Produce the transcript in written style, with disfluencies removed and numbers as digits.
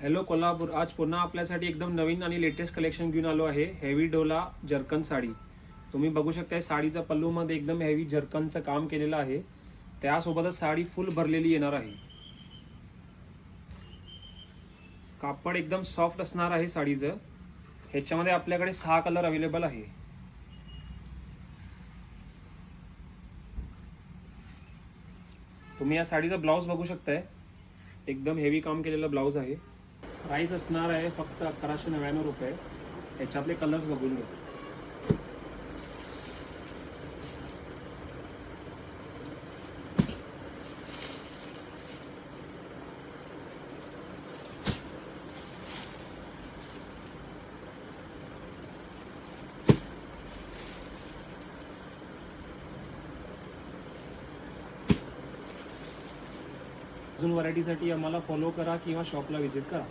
Hello Kolhapur, आज पुन्हा आपल्यासाठी एकदम नवीन आणि लेटेस्ट कलेक्शन घेऊन आलो आहे. Heavy Dola zircon sari. तुम्ही बघू शकता साडीचा पल्लूमध्ये एकदम हेवी जर्कनचं काम केलेलं आहे. त्यासोबतच साडी फुल भरलेली येणार आहे. कापड एकदम सॉफ्ट असणार आहे साडीचं. ह्याच्यामध्ये आपल्याकडे 6 कलर अवेलेबल आहे. तुम्ही या साडीचा ब्लाउज बघू शकताय. एकदम हेवी काम केलेलं ब्लाउज आहे. प्राइस असणार आहे फक्त 1199 रुपये. ह्याच्यातले कलर्स बघून घ्या. अजून व्हरायटीसाठी आम्हाला फॉलो करा किंवा शॉपला व्हिजिट करा.